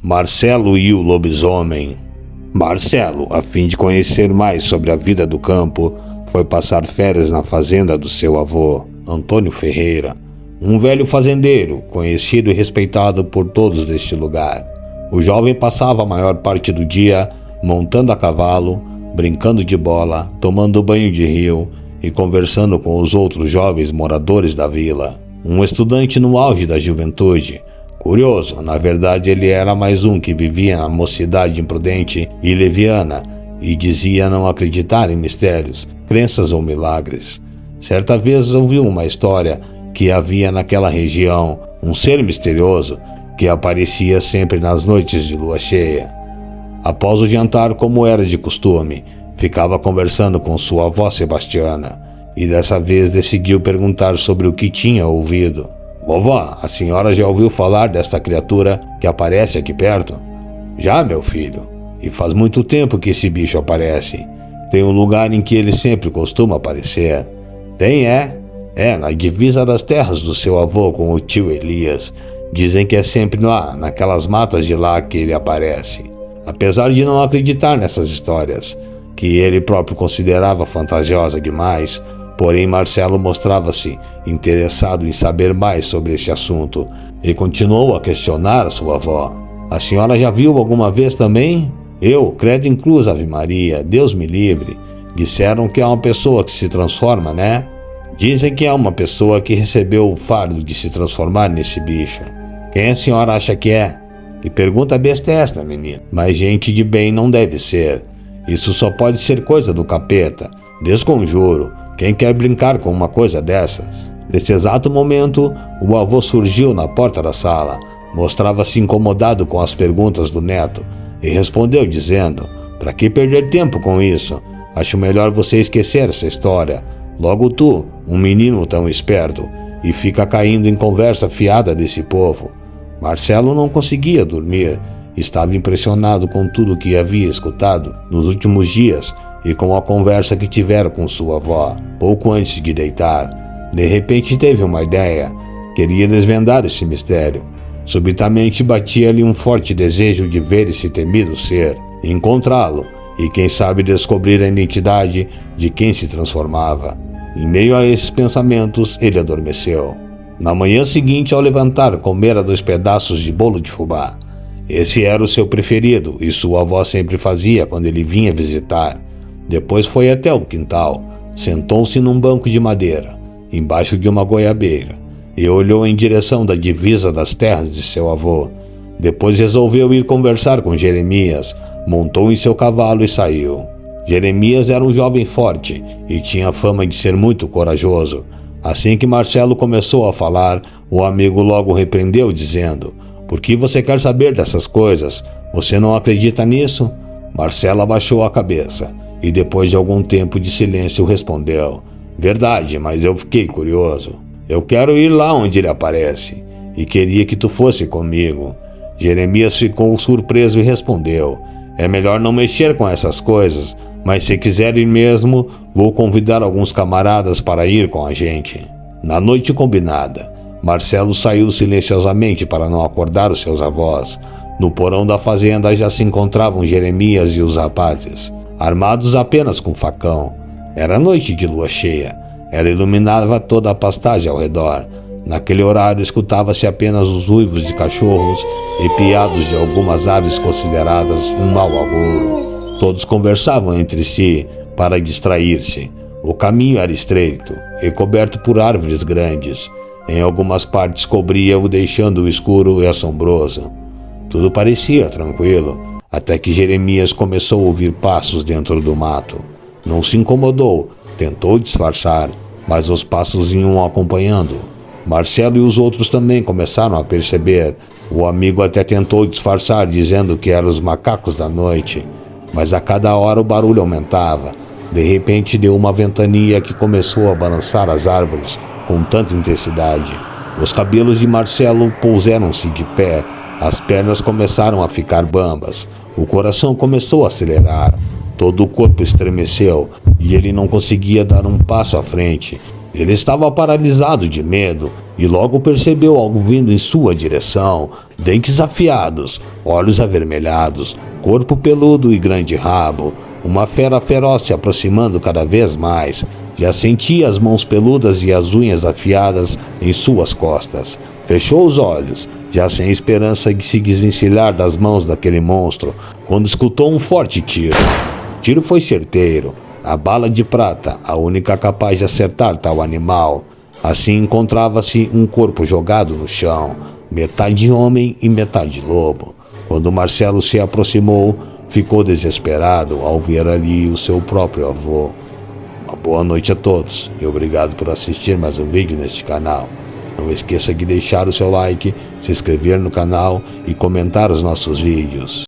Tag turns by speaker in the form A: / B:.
A: Marcelo e o lobisomem. Marcelo, a fim de conhecer mais sobre a vida do campo, foi passar férias na fazenda do seu avô, Antônio Ferreira, um velho fazendeiro, conhecido e respeitado por todos deste lugar. O jovem passava a maior parte do dia montando a cavalo, brincando de bola, tomando banho de rio e conversando com os outros jovens moradores da vila. Um estudante no auge da juventude. Curioso, na verdade ele era mais um que vivia na mocidade imprudente e leviana e dizia não acreditar em mistérios, crenças ou milagres. Certa vez ouviu uma história que havia naquela região um ser misterioso que aparecia sempre nas noites de lua cheia. Após o jantar, como era de costume, ficava conversando com sua avó Sebastiana e dessa vez decidiu perguntar sobre o que tinha ouvido. Vovó, a senhora já ouviu falar desta criatura que aparece aqui perto? Já, meu filho, e faz muito tempo que esse bicho aparece. Tem um lugar em que ele sempre costuma aparecer. Tem, é? É, na divisa das terras do seu avô com o tio Elias. Dizem que é sempre lá, naquelas matas de lá que ele aparece. Apesar de não acreditar nessas histórias, que ele próprio considerava fantasiosa demais, porém Marcelo mostrava-se interessado em saber mais sobre esse assunto e continuou a questionar a sua avó. A senhora já viu alguma vez também? Eu, credo em cruz, Ave Maria, Deus me livre. Disseram que é uma pessoa que se transforma, né? Dizem que é uma pessoa que recebeu o fardo de se transformar nesse bicho. Quem a senhora acha que é? Que pergunta besta é esta, menina? Mas gente de bem não deve ser. Isso só pode ser coisa do capeta. Desconjuro. Quem quer brincar com uma coisa dessas? Nesse exato momento, o avô surgiu na porta da sala. Mostrava-se incomodado com as perguntas do neto e respondeu dizendo: "Para que perder tempo com isso? Acho melhor você esquecer essa história. Logo tu, um menino tão esperto, e fica caindo em conversa fiada desse povo." Marcelo não conseguia dormir. Estava impressionado com tudo o que havia escutado nos últimos dias e com a conversa que tivera com sua avó, pouco antes de deitar. De repente teve uma ideia. Queria desvendar esse mistério. Subitamente batia-lhe um forte desejo de ver esse temido ser, encontrá-lo e quem sabe descobrir a identidade de quem se transformava. Em meio a esses pensamentos, ele adormeceu. Na manhã seguinte, ao levantar, comera 2 pedaços de bolo de fubá. Esse era o seu preferido e sua avó sempre fazia quando ele vinha visitar. Depois foi até o quintal, sentou-se num banco de madeira, embaixo de uma goiabeira, e olhou em direção da divisa das terras de seu avô. Depois resolveu ir conversar com Jeremias, montou em seu cavalo e saiu. Jeremias era um jovem forte e tinha fama de ser muito corajoso. Assim que Marcelo começou a falar, o amigo logo repreendeu, dizendo: "Por que você quer saber dessas coisas? Você não acredita nisso?" Marcelo abaixou a cabeça e depois de algum tempo de silêncio respondeu: "Verdade, mas eu fiquei curioso. Eu quero ir lá onde ele aparece e queria que tu fosse comigo." Jeremias ficou surpreso e respondeu: "É melhor não mexer com essas coisas, mas se quiser ir mesmo, vou convidar alguns camaradas para ir com a gente." Na noite combinada, Marcelo saiu silenciosamente para não acordar os seus avós. No porão da fazenda já se encontravam Jeremias e os rapazes, armados apenas com facão. Era noite de lua cheia. Ela iluminava toda a pastagem ao redor. Naquele horário escutava-se apenas os uivos de cachorros e piados de algumas aves consideradas um mau agouro. Todos conversavam entre si para distrair-se. O caminho era estreito e coberto por árvores grandes. Em algumas partes cobria-o, deixando-o escuro e assombroso. Tudo parecia tranquilo, até que Jeremias começou a ouvir passos dentro do mato. Não se incomodou, tentou disfarçar, mas os passos iam acompanhando. Marcelo e os outros também começaram a perceber. O amigo até tentou disfarçar, dizendo que eram os macacos da noite, mas a cada hora o barulho aumentava. De repente deu uma ventania que começou a balançar as árvores com tanta intensidade. Os cabelos de Marcelo puseram-se de pé, as pernas começaram a ficar bambas, o coração começou a acelerar, todo o corpo estremeceu e ele não conseguia dar um passo à frente. Ele estava paralisado de medo e logo percebeu algo vindo em sua direção. Dentes afiados, olhos avermelhados, corpo peludo e grande rabo. Uma fera feroz se aproximando cada vez mais. Já sentia as mãos peludas e as unhas afiadas em suas costas. Fechou os olhos, já sem esperança de se desvencilhar das mãos daquele monstro, quando escutou um forte tiro. O tiro foi certeiro. A bala de prata, a única capaz de acertar tal animal. Assim encontrava-se um corpo jogado no chão, metade homem e metade lobo. Quando Marcelo se aproximou, ficou desesperado ao ver ali o seu próprio avô. Uma boa noite a todos e obrigado por assistir mais um vídeo neste canal. Não esqueça de deixar o seu like, se inscrever no canal e comentar os nossos vídeos.